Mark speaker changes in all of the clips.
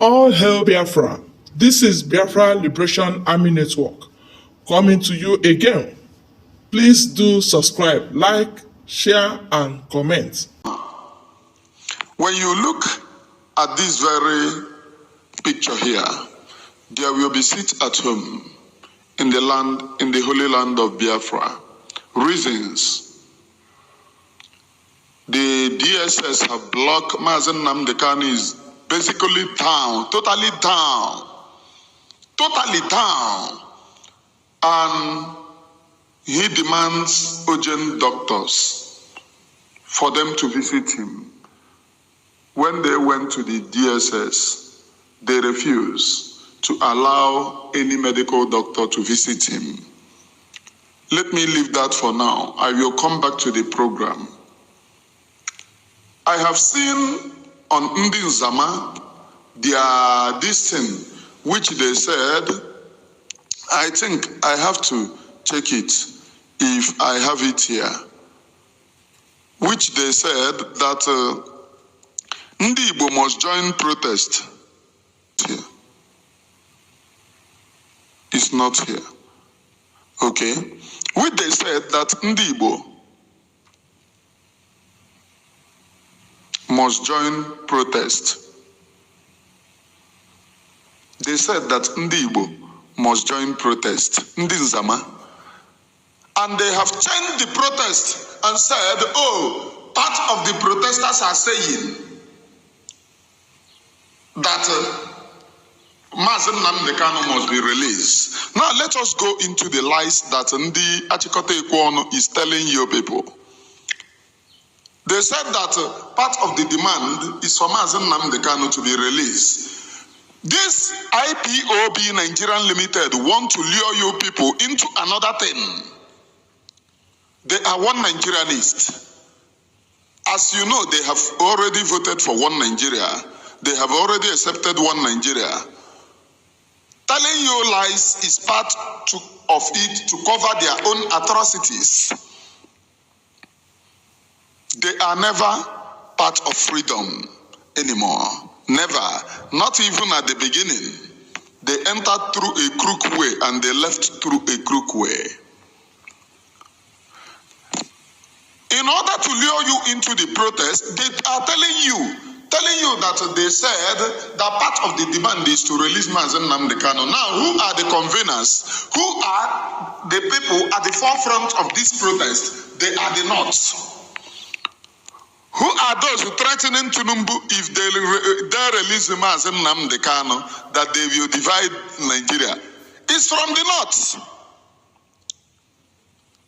Speaker 1: All hail Biafra. This is Biafra Liberation Army Network coming to you again. Please do subscribe, like, share, and comment.
Speaker 2: When you look at this very picture here, there will be seats at home in the land, in the holy land of Biafra. Reasons. The DSS have blocked Mazen Namdekan is basically down, totally down. And he demands urgent doctors for them to visit him. When they went to the DSS, they refused to allow any medical doctor to visit him. Let me leave that for now. I will come back to the program. I have seen on Ndi Zama this thing which they said, I think I have to check it if I have it here, which they said that Ndi Igbo must join protest. It's not here. Okay. Which they said that Ndi Igbo must join protest. They said that Ndi Igbo must join protest. Ndi Nzama. And they have changed the protest and said, oh, part of the protesters are saying that Mazen Namdekan must be released. Now let us go into the lies that Ndi Achikote Ikwono is telling you people. They said that part of the demand is for Mazen Namdekan to be released. This IPOB Nigerian Limited want to lure you people into another thing. They are one Nigerianist. As you know, they have already voted for one Nigeria. They have already accepted one Nigeria. Telling you lies is part of it to cover their own atrocities. They are never part of freedom anymore. Never. Not even at the beginning. They entered through a crook way and they left through a crook way. In order to lure you into the protest, they are telling you that they said that part of the demand is to release Mazen Namdekan. Now, who are the conveners? Who are the people at the forefront of this protest? They are the North. Who are those who threatening Tunumbu if they release Mazen Namdekan that they will divide Nigeria? It's from the North.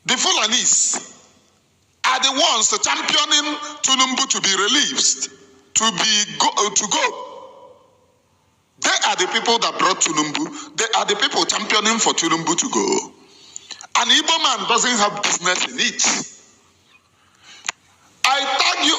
Speaker 2: The Fulanis are the ones championing Tunumbu to be released, to go. They are the people that brought Tunumbu. They are the people championing for Tunumbu to go. An Igbo man doesn't have business in it. I tell you,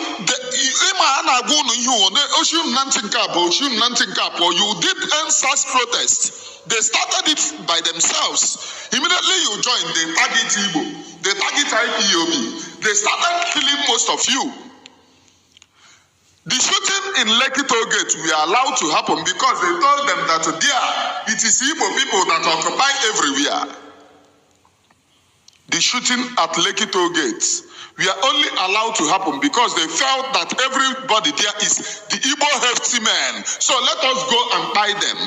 Speaker 2: you did NSAS protest. They started it by themselves. Immediately you joined, they target Igbo, they target IPOB. They started killing most of you. The shooting in Lekki Toll Gate were allowed to happen because they told them that there it is Igbo people that occupy everywhere. The shooting at Lekki Toll Gate were only allowed to happen because they felt that everybody there is the Igbo hefty men. So let us go and buy them.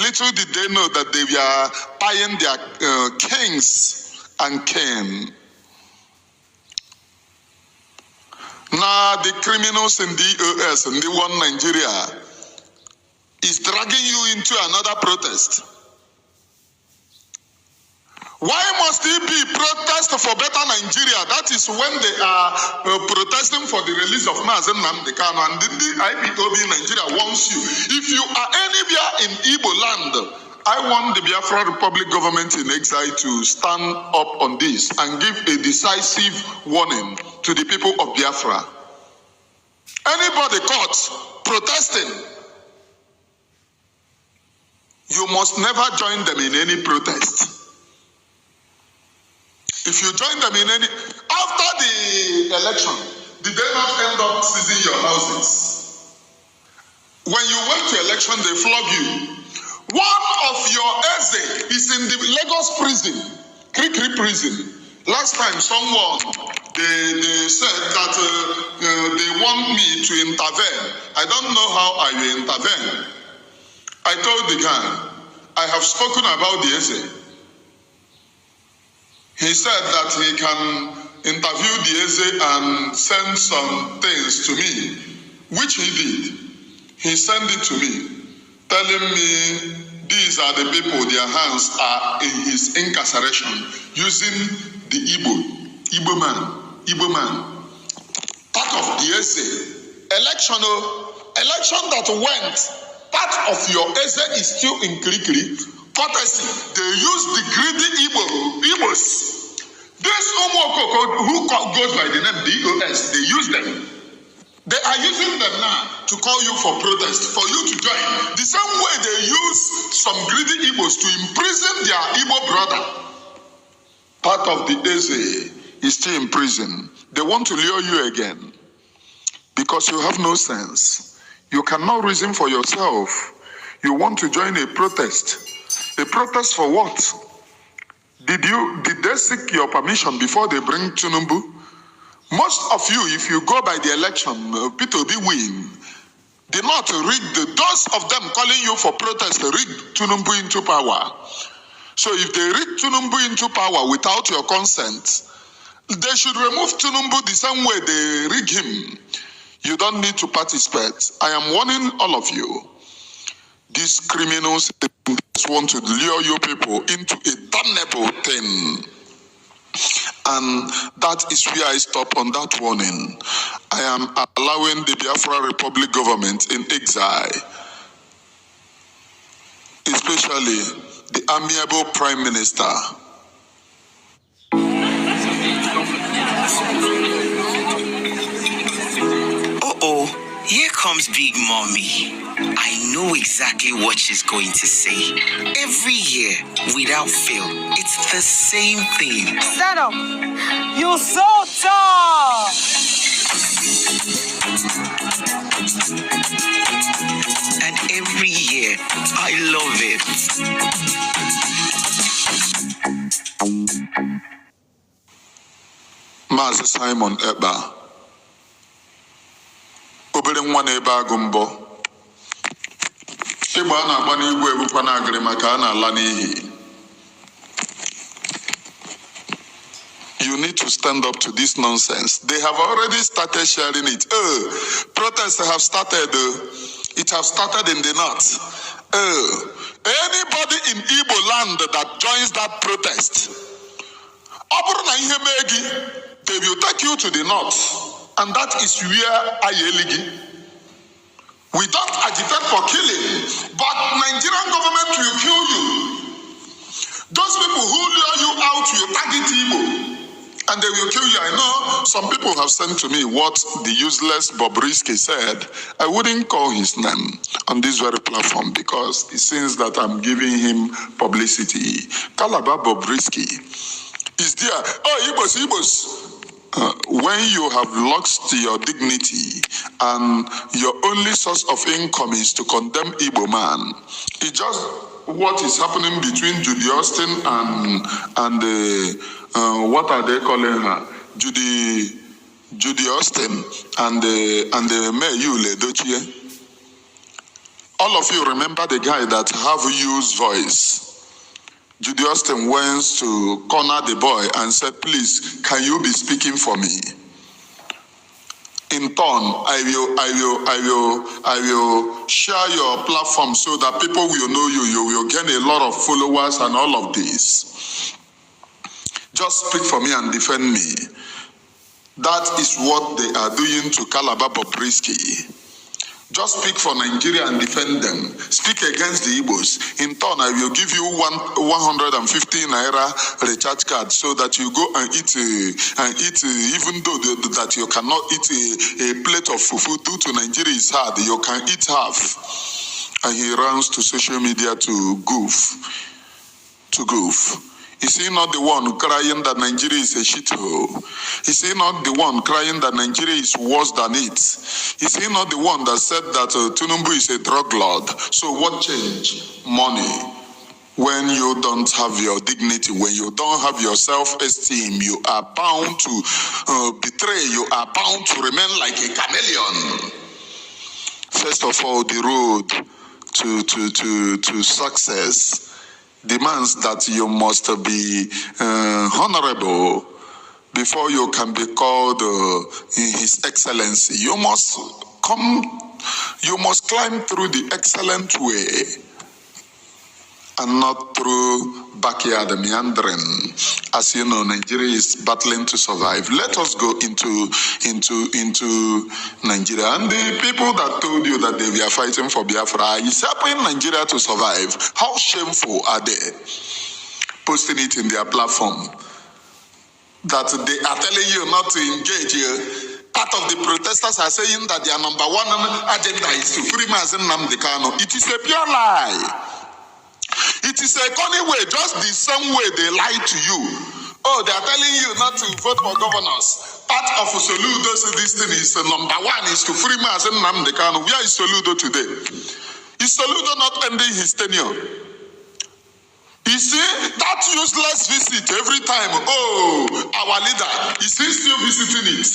Speaker 2: Little did they know that they were buying their kings and king. Now the criminals in the US and the one Nigeria is dragging you into another protest. Why must it be protest for better Nigeria? That is when they are protesting for the release of Mazen Namdekan, and the IPOB Nigeria wants you. If you are anywhere in Igbo land, I want the Biafra Republic government in exile to stand up on this and give a decisive warning to the people of Biafra. Anybody caught protesting, you must never join them in any protest. If you join them in any, after the election, did they not end up seizing your houses? When you went to election, they flog you. One of your Eze is in the Lagos prison, Krikri prison. Last time someone, they said that they want me to intervene. I don't know how I will intervene. I told the guy, I have spoken about the Eze. He said that he can interview the Eze and send some things to me, which he did. He sent it to me, telling me these are the people, their hands are in his incarceration, using the Igbo man. Part of the Eze. Election that went, part of your Eze is still in Krikri. Courtesy, they use the greedy Igbos. This Umokoko who goes by the name DOS, they use them. They are using them now to call you for protest, for you to join. The same way they use some greedy Igbos to imprison their Igbo brother. Part of the Eze is still in prison. They want to lure you again because you have no sense. You cannot reason for yourself. You want to join a protest. A protest for what? Did they seek your permission before they bring Tinubu? Most of you, if you go by the election, Peter Obi win. Did not rig those of them calling you for protest, rig Tinubu into power. So if they rig Tinubu into power without your consent, they should remove Tinubu the same way they rig him. You don't need to participate. I am warning all of you. These criminals want to lure you people into a damnable thing. And that is where I stop on that warning. I am allowing the Biafra Republic government in exile, especially the amiable Prime Minister.
Speaker 3: Uh-oh, here comes Big Mommy. I know exactly what she's going to say. Every year, without fail, it's the same thing.
Speaker 4: Stand up. You so tall.
Speaker 3: And every year, I love it.
Speaker 2: Maazị Simon Ekpa, obere nwa na-ebe agụ mbọ. Ịgba a na-agba n'igwe ebukwa na-agịrị maka a na-ala n'ihi. You need to stand up to this nonsense. They have already started sharing it. Protests have started. It has started in the north. Anybody in Igbo land that joins that protest, they will take you to the north. And that is where Ayeligi. We don't agitate for killing, but Nigerian government will kill you. Those people who lure you out will target Igbo, and they will kill you. I know some people have sent to me what the useless Bobrisky said. I wouldn't call his name on this very platform because it seems that I'm giving him publicity. Calabar Bobrisky is there. Oh, Igbos. When you have lost your dignity and your only source of income is to condemn Igbo man, it's just what is happening between Judy Austin and what are they calling her? Judy Austin and the Mayor Yule Dochie. All of you remember the guy that have used voice. Judy Austin went to corner the boy and said, please, can you be speaking for me? In turn, I will share your platform so that people will know you. You will gain a lot of followers and all of this. Just speak for me and defend me. That is what they are doing to Calabar Bobrisky. Just speak for Nigeria and defend them. Speak against the Igbos. In turn, I will give you 150 naira recharge card so that you go and eat, even though that you cannot eat a plate of fufu due to Nigeria is hard, you can eat half. And he runs to social media to goof. Is he not the one crying that Nigeria is a shithole? Is he not the one crying that Nigeria is worse than it? Is he not the one that said that Tinubu is a drug lord? So what change? Money. When you don't have your dignity, when you don't have your self-esteem, you are bound to betray, you are bound to remain like a chameleon. First of all, the road to success demands that you must be honorable before you can be called His Excellency. You must climb through the excellent way and not through backyard meandering. As you know, Nigeria is battling to survive. Let us go into Nigeria. And the people that told you that they were fighting for Biafra is helping Nigeria to survive. How shameful are they? Posting it in their platform that they are telling you not to engage here. Part of the protesters are saying that their number one agenda is to free Mazi Nnamdi Kanu. It is a pure lie. It is a funny way, just the same way they lie to you. Oh, they are telling you not to vote for governors. Part of Soludo's this thing is number one is to free Mazi Nnamdi Kanu. Where is Soludo today? Is Soludo not ending his tenure? You see, that useless visit every time, oh, our leader, is he still visiting it?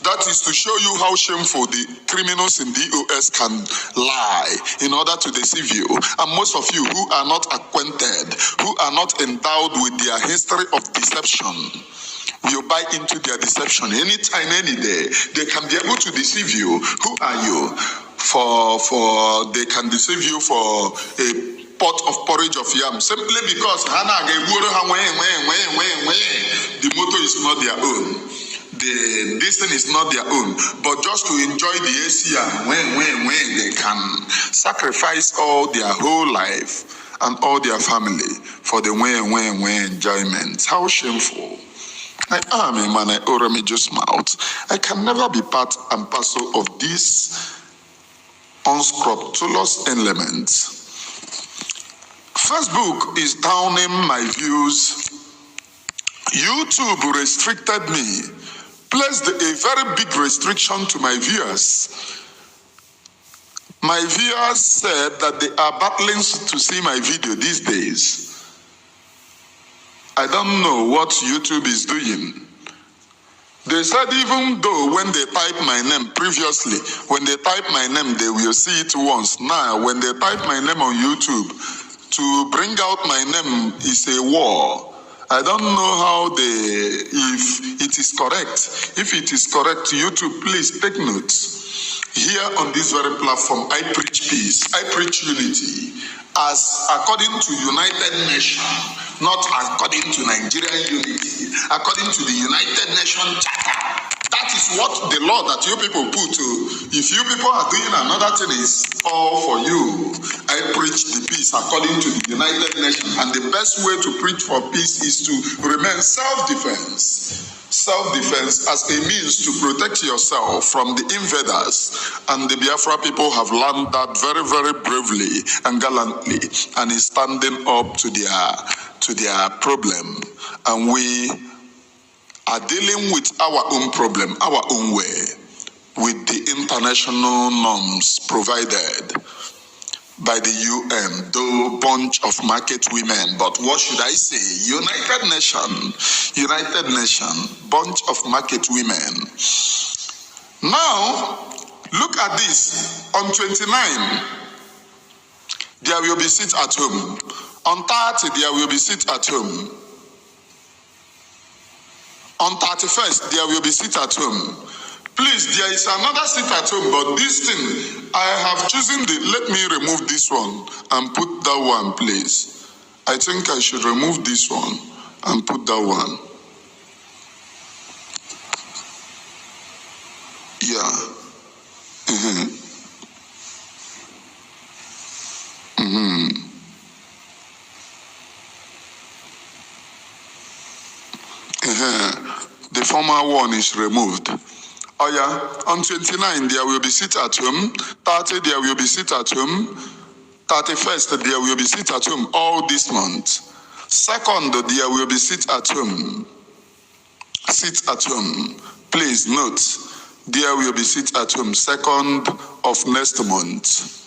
Speaker 2: That is to show you how shameful the criminals in DOS can lie in order to deceive you. And most of you who are not acquainted, who are not endowed with their history of deception, you buy into their deception anytime, any day. They can be able to deceive you. Who are you? They can deceive you for a pot of porridge of yam simply because the motto is not their own. This thing is not their own, but just to enjoy the ACR when they can sacrifice all their whole life and all their family for the when enjoyment. How shameful. I am a man, I religious mouth. I can never be part and parcel of this unscrupulous elements. Facebook is downing my views. YouTube restricted me. Placed a very big restriction to my viewers. My viewers said that they are battling to see my video these days. I don't know what YouTube is doing. They said even though when they type my name previously, when they type my name, they will see it once. Now, when they type my name on YouTube, to bring out my name is a war. I don't know how if it is correct. If it is correct, YouTube, please take notes. Here on this very platform, I preach peace. I preach unity. As according to United Nations, not according to Nigerian unity, according to the United Nations Charter. That is what the law that you people put to. If you people are doing another thing, is all for you. I preach the peace according to the United Nations, and the best way to preach for peace is to remain self-defense. Self-defense as a means to protect yourself from the invaders, and the Biafra people have learned that very, very bravely and gallantly, and is standing up to their problem, and we are dealing with our own problem, our own way, with the international norms provided by the UN, though bunch of market women, but what should I say? United Nation, bunch of market women. Now, look at this. On 29, there will be sit at home. On 30, there will be sit at home. On 31st, there will be sit at home. Please, there is another sit at home, but this thing, I have chosen let me remove this one and put that one, please. I think I should remove this one and put that one. Yeah. The former one is removed. Oh yeah, on 29 there will be sit at home, 30 there will be sit at home, 31st there will be sit at home all this month. Second, there will be sit at home. Sit at home. Please note, there will be sit at home 2nd of next month.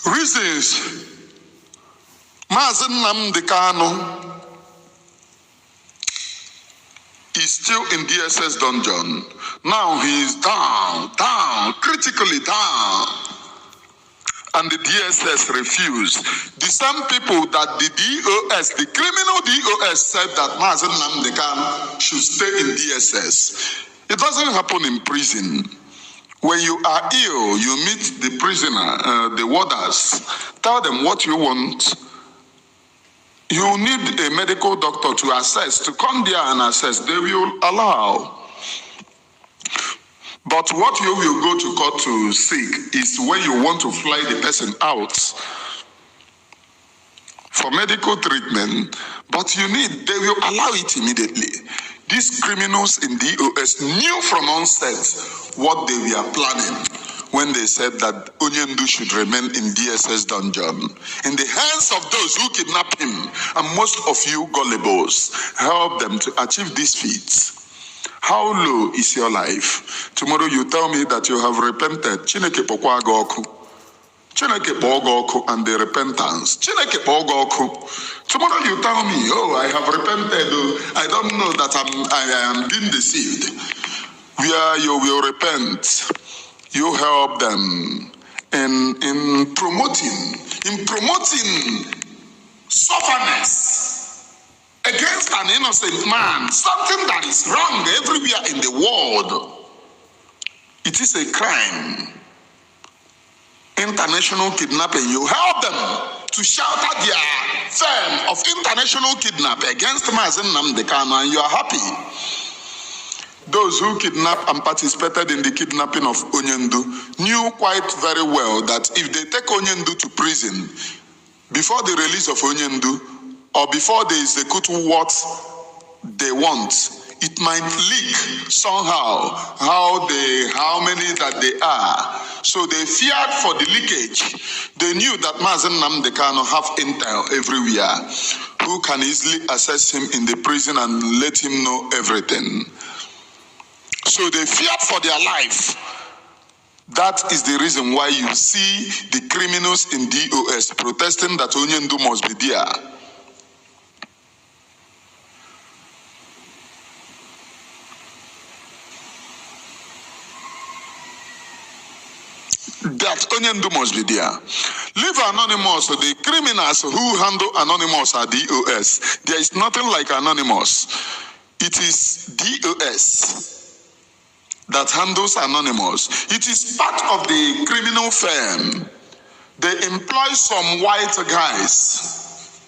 Speaker 2: Reasons. Mazi Nnamdi Kanu is still in DSS dungeon. Now he is down, critically down. And the DSS refused. The same people that the DOS, the criminal DOS, said that Mazi Nnamdi Kanu should stay in DSS. It doesn't happen in prison. When you are ill, you meet the prisoner, the warders, tell them what you want. You need a medical doctor to assess, to come there and assess. They will allow. But what you will go to court to seek is when you want to fly the person out for medical treatment, but they will allow it immediately. These criminals in DOS knew from onset what they were planning when they said that Onyendu should remain in DSS dungeon. In the hands of those who kidnapped him, and most of you gullibles, help them to achieve these feats. How low is your life? Tomorrow you tell me that you have repented. Chineke pokwa goku. Chineke pogoku and the repentance. Chineke pogoku. Tomorrow you tell me, oh, I have repented. I don't know that I am being deceived. Where you will repent, you help them in promoting sufferness against an innocent man, something that is wrong everywhere in the world. It is a crime. International kidnapping. You help them to shelter their firm of international kidnapping against Mazi Nnamdi Kanu, and you are happy. Those who kidnapped and participated in the kidnapping of Onyendu knew quite very well that if they take Onyendu to prison, before the release of Onyendu, or before they execute what they want, it might leak somehow how many that they are. So they feared for the leakage. They knew that Mazi Nnamdi Kanu have intel everywhere, who can easily assess him in the prison and let him know everything. So they feared for their life. That is the reason why you see the criminals in DOS protesting that Onyendu must be there. That Onyendu must be there. Leave Anonymous, the criminals who handle Anonymous are DOS. There is nothing like Anonymous. It is DOS that handles Anonymous. It is part of the criminal firm. They employ some white guys.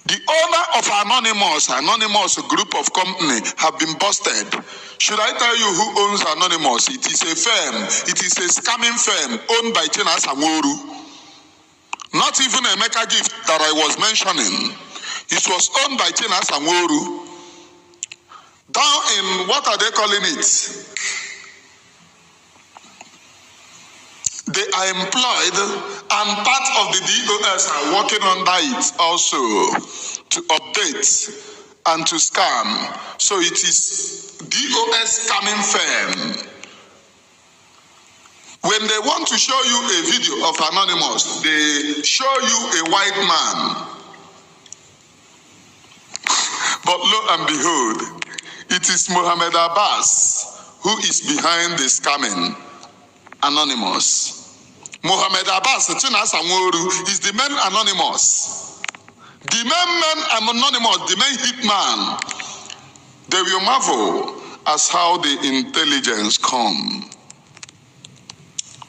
Speaker 2: The owner of Anonymous group of company have been busted. Should I tell you who owns Anonymous? It is a firm. It is a scamming firm owned by China Sanworu. Not even a Mecca gift that I was mentioning. It was owned by China Sanworu. Down in, what are they calling it? They are employed, and part of the DOS are working under it also to update and to scam. So it is DOS scamming firm. When they want to show you a video of Anonymous, they show you a white man. But lo and behold, it is Mohammed Abbas who is behind the scamming Anonymous. Mohammed Abbas, China Sanworu, is the main Anonymous. The main Anonymous, the main hitman. They will marvel as how the intelligence come.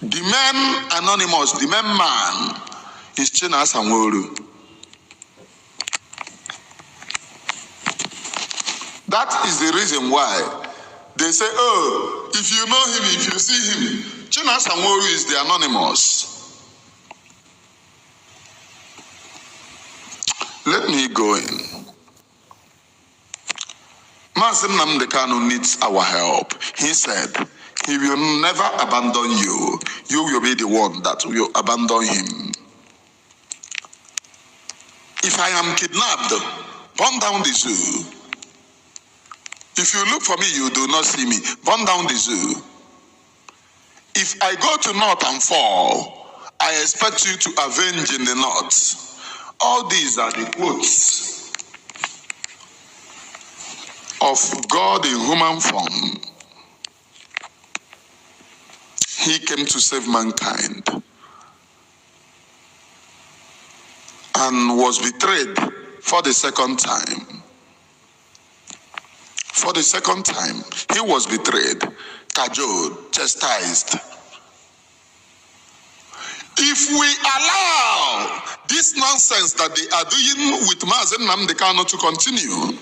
Speaker 2: The main Anonymous, the main man, is China Sanworu. That is the reason why they say, oh, if you know him, if you see him, China Sanworu is the Anonymous. Let me go in. Mazi Nnamdi Kanu needs our help. He said, he will never abandon you. You will be the one that will abandon him. If I am kidnapped, burn down the zoo. If you look for me, you do not see me. Burn down the zoo. If I go to north and fall, I expect you to avenge in the north. All these are the quotes of God in human form. He came to save mankind and was betrayed for the second time. For the second time, he was betrayed, cajoled, chastised. If we allow this nonsense that they are doing with Mazi Nnamdi Kanu to continue,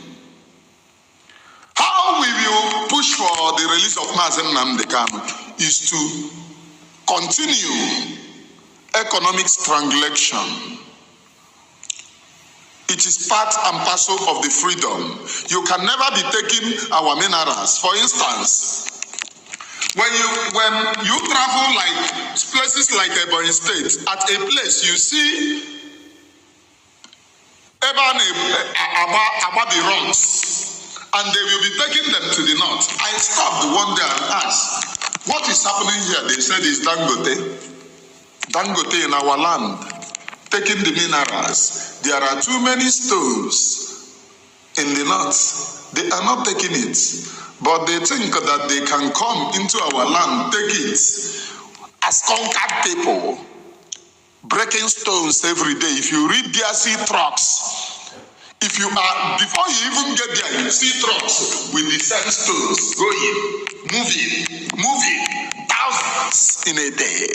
Speaker 2: how we will push for the release of Mazi Nnamdi Kanu is to continue economic strangulation. It is part and parcel of the freedom. You can never be taking our minerals. For instance, when you travel like places like Ebonyi State, at a place you see Abadi runs, and they will be taking them to the north. I stopped one day and asked, what is happening here? They said it's Dangote. Dangote in our land, taking the minerals. There are too many stones in the north. They are not taking it, but they think that they can come into our land, take it as conquered people, breaking stones every day. If you read there, see trucks. If you are, before you even get there, you see trucks with the same stones going, moving, thousands in a day,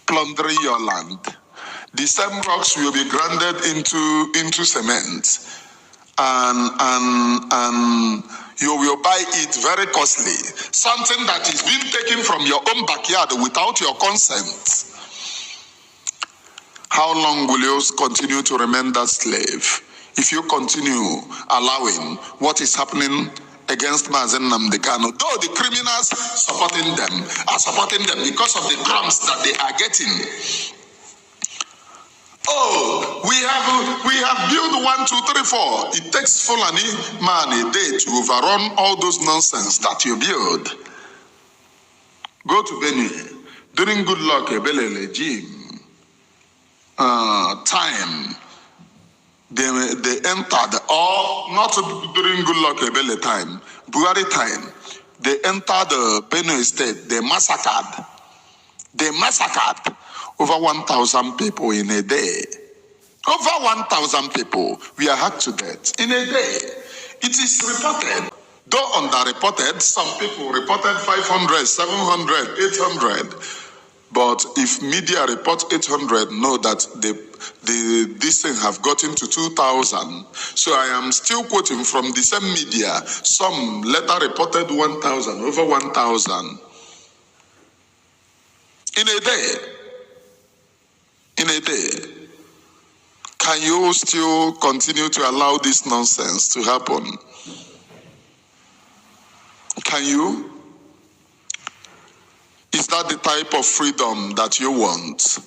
Speaker 2: plundering your land. The same rocks will be grounded into cement, and you will buy it very costly. Something that is being taken from your own backyard without your consent. How long will you continue to remain that slave if you continue allowing what is happening against Mazi Nnamdi Kanu? Though the criminals supporting them are supporting them because of the crumbs that they are getting. Oh, we have built 1, 2, 3, 4. It takes Fulani man a day to overrun all those nonsense that you build. Go to Benue during Good Luck Ebele regime time. They entered, or not during Good Luck Ebele time, Buhari time. They entered the Benue state. They massacred over 1,000 people in a day. Over 1,000 people were hacked to death in a day. It is reported, though underreported. Some people reported 500, 700, 800. But if media report 800, know that this thing have gotten to 2,000. So I am still quoting from the same media. Some later reported 1,000, over 1,000 in a day. In a day. Can you still continue to allow this nonsense to happen? Can you? Is that the type of freedom that you want?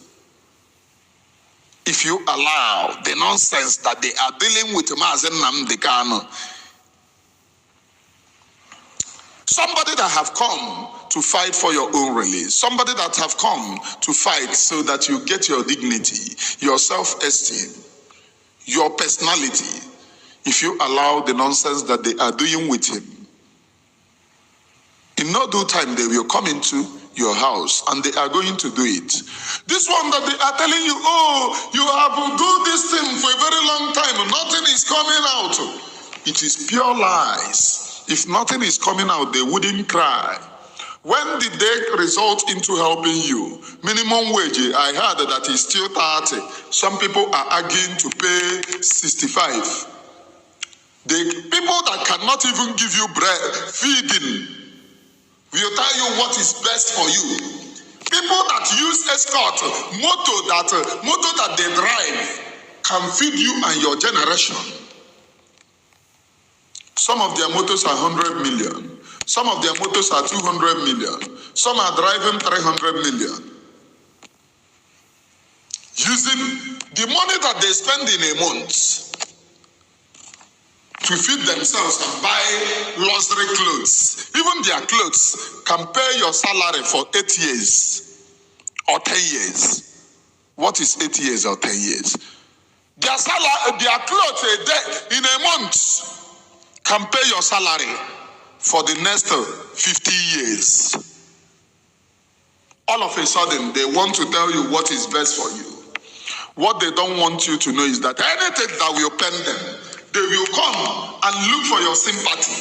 Speaker 2: If you allow the nonsense that they are dealing with Mazi Nnamdi Kanu, somebody that have come to fight for your own release, somebody that have come to fight so that you get your dignity, your self-esteem, your personality, if you allow the nonsense that they are doing with him, in no due time they will come into your house and they are going to do it. This one that they are telling you, oh, you have to do this thing for a very long time, nothing is coming out. It is pure lies. If nothing is coming out, they wouldn't cry. When did they result into helping you? Minimum wage, I heard that is still 30. Some people are arguing to pay 65. The people that cannot even give you bread, feeding, will tell you what is best for you. People that use escort, motor that they drive, can feed you and your generation. Some of their motors are 100 million. Some of their motors are 200 million. Some are driving 300 million. using the money that they spend in a month to feed themselves and buy luxury clothes. Even their clothes can pay your salary for 8 years or 10 years. What is 8 years or 10 years? Their salary, their clothes a day in a month can pay your salary for the next 50 years. All of a sudden, they want to tell you what is best for you. What they don't want you to know is that anything that will pain them, they will come and look for your sympathy.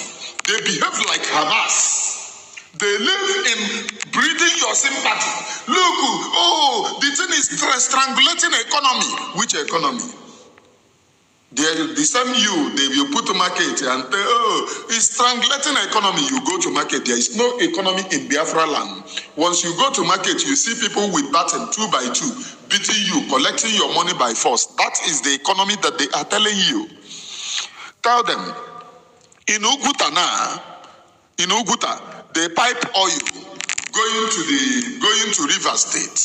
Speaker 2: They behave like Hamas. They live in breathing your sympathy. Look, oh, the thing is strangulating economy. Which economy? The same you, they will put to market and say, oh, it's strangulating economy. You go to market, there is no economy in Biafra land. Once you go to market, you see people with baton 2 by 2, beating you, collecting your money by force. That is the economy that they are telling you. Tell them, in Uguta, they pipe oil going to River State.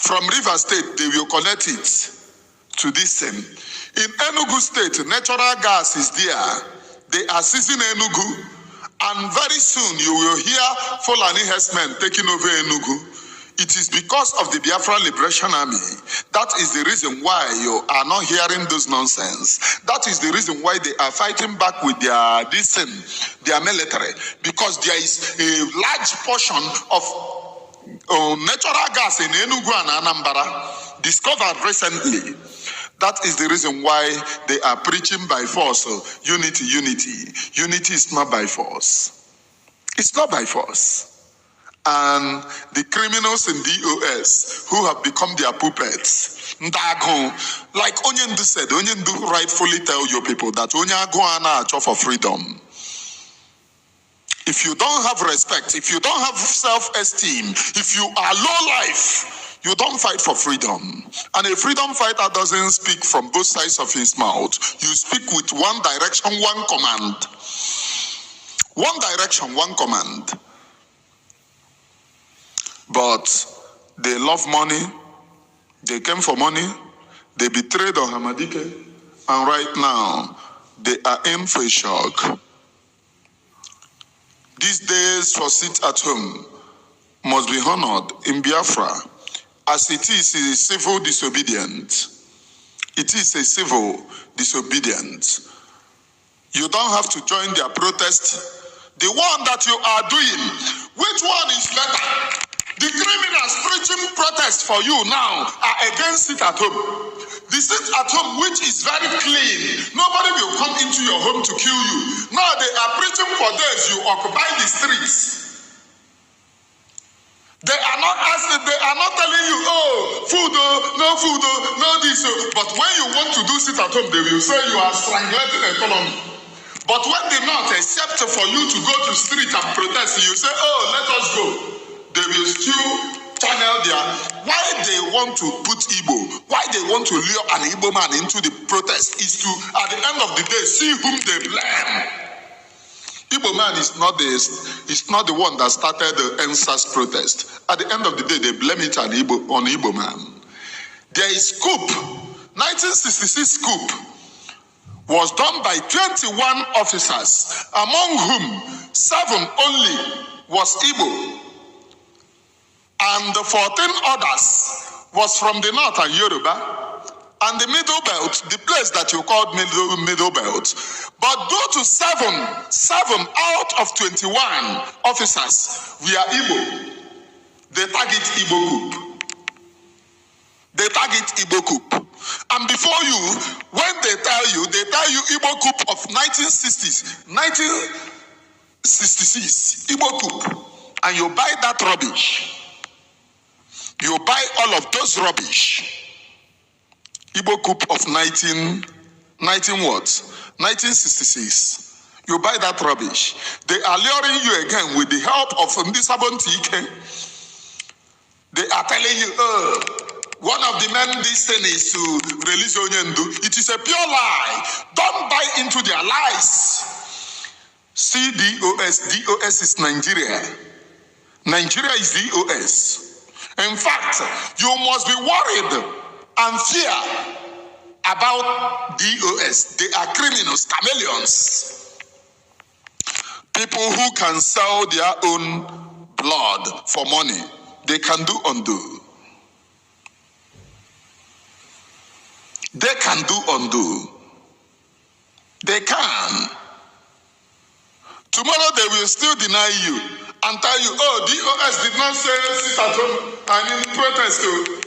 Speaker 2: From River State, they will connect it to this same. In Enugu State, natural gas is there. They are seizing Enugu, and very soon you will hear Fulani herdsmen taking over Enugu. It is because of the Biafra Liberation Army. That is the reason why you are not hearing those nonsense. That is the reason why they are fighting back with their military, because there is a large portion of natural gas in Enugu and Anambra discovered recently. That is the reason why they are preaching by force. Unity. Unity is not by force. It's not by force. And the criminals in DOS who have become their puppets, like Onyendu said, Onyendu rightfully tell your people that Onyago ana for freedom. If you don't have respect, if you don't have self-esteem, if you are low life, you don't fight for freedom. And a freedom fighter doesn't speak from both sides of his mouth. You speak with one direction, one command. One direction, one command. But they love money. They came for money. They betrayed Ohamadike. And right now, they are in for a shock. These days for sit at home must be honored in Biafra, as it is a civil disobedience. It is a civil disobedience. You don't have to join their protest. The one that you are doing, which one is better? The criminals preaching protest for you now are against sit at home. The sit at home, which is very clean, nobody will come into your home to kill you. Now they are preaching for days you occupy the streets. They are not asking, they are not telling you, oh, food, no this. But when you want to do sit at home, they will say you are strangulating the economy. But when they not accept for you to go to street and protest, you say, oh, let us go. They will still channel why they want to put Igbo, why they want to lure an Igbo man into the protest is to, at the end of the day, see whom they blame. Igbo man is not the one that started the NSAS protest. At the end of the day, they blame it on Igbo man. There is coup. 1966 coup was done by 21 officers, among whom 7 only was Igbo. And the 14 others was from the north and Yoruba. And the middle belt, the place that you called middle belt. But due to 7 out of 21 officers were Igbo, they target Igbo coup. They target Igbo coup. And before you, when they tell you Igbo coup of 1960s, 1966, Igbo coup, and you buy that rubbish. You buy all of those rubbish. Igbo coup of 1966. You buy that rubbish. They are luring you again with the help of Ndisabon. They are telling you, one of the men this thing is to release Onyendu. It is a pure lie. Don't buy into their lies. CDOS. DOS is Nigeria. Nigeria is DOS. In fact, you must be worried and fear about DOS. They are criminals, chameleons. People who can sell their own blood for money. They can do undo. They can do undo. They can. Tomorrow they will still deny you and tell you, oh, DOS did not say sit at home and in protest.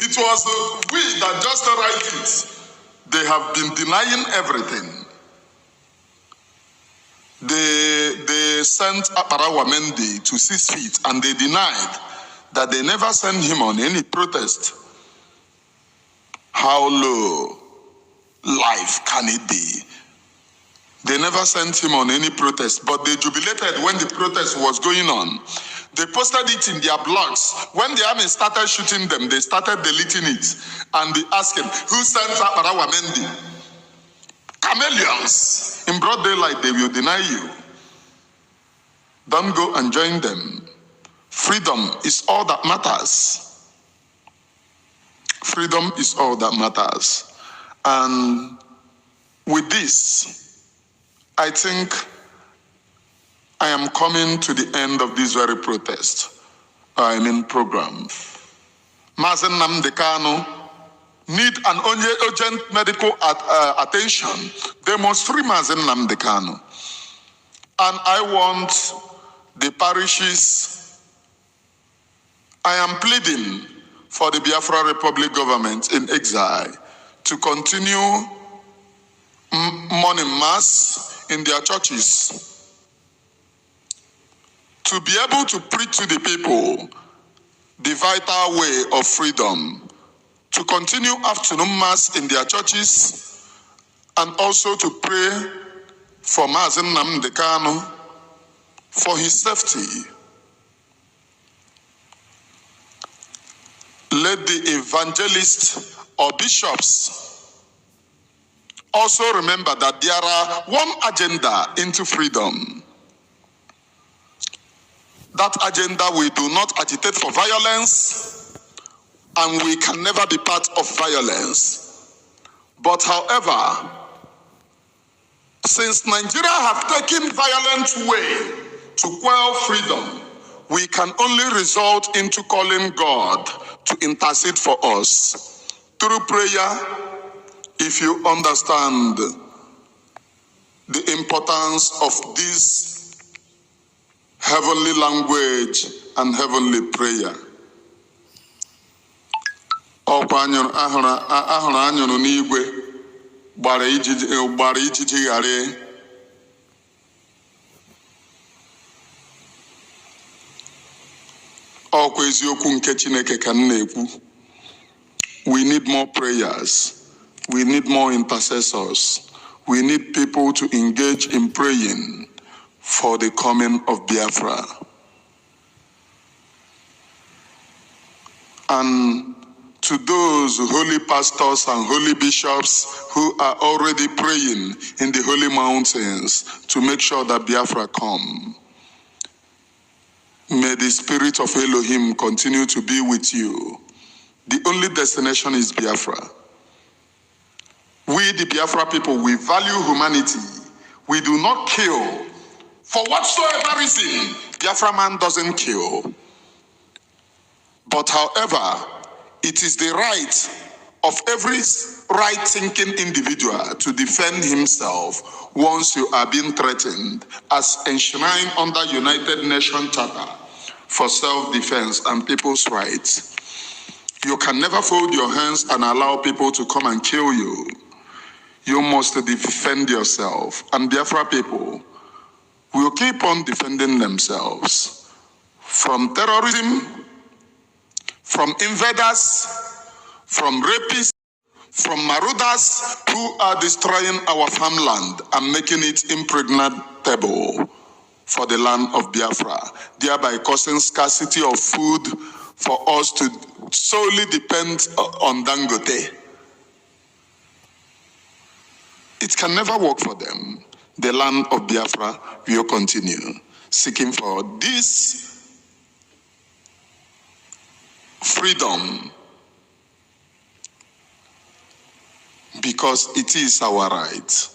Speaker 2: It was we that just write it. They have been denying everything. They sent Aparawa Mendy to 6 feet and they denied that they never sent him on any protest. How low life can it be? They never sent him on any protest, but they jubilated when the protest was going on. They posted it in their blogs. When the army started shooting them, they started deleting it and they asking, who sent Aparawa Mendy? Chameleons. In broad daylight, they will deny you. Don't go and join them. Freedom is all that matters. Freedom is all that matters. And with this, I think I am coming to the end of this very protest, program. Mazen Nnamdi Kanu need an urgent medical attention. They must free Mazen Nnamdi Kanu. And I want the parishes, I am pleading for the Biafra Republic government in exile to continue morning mass in their churches, to be able to preach to the people the vital way of freedom, to continue afternoon mass in their churches, and also to pray for Mazen Nnamdi Kanu for his safety. Let the evangelists or bishops also remember that there are one agenda into freedom. That agenda, we do not agitate for violence, and we can never be part of violence. But however, since Nigeria have taken violent way to quell freedom, we can only result into calling God to intercede for us through prayer. If you understand the importance of this heavenly language and heavenly prayer. Ọkwa ahụrụ anyụrụ n'igwe gbara ijiji ghara. Ọkwa eziokwu nke Chineke ka m na-ekwu. We need more prayers. We need more intercessors. We need people to engage in praying for the coming of Biafra. And to those holy pastors and holy bishops who are already praying in the holy mountains to make sure that Biafra come, may the spirit of Elohim continue to be with you. The only destination is Biafra. We, the Biafra people, we value humanity. We do not kill. For whatsoever reason, Biafra man doesn't kill. But however, it is the right of every right-thinking individual to defend himself once you are being threatened, as enshrined under United Nations Charter for self-defense and people's rights. You can never fold your hands and allow people to come and kill you. You must defend yourself, and Biafra people will keep on defending themselves from terrorism, from invaders, from rapists, from marauders who are destroying our farmland and making it impregnable for the land of Biafra, thereby causing scarcity of food for us to solely depend on Dangote. It can never work for them. The land of Biafra will continue seeking for this freedom, because it is our right.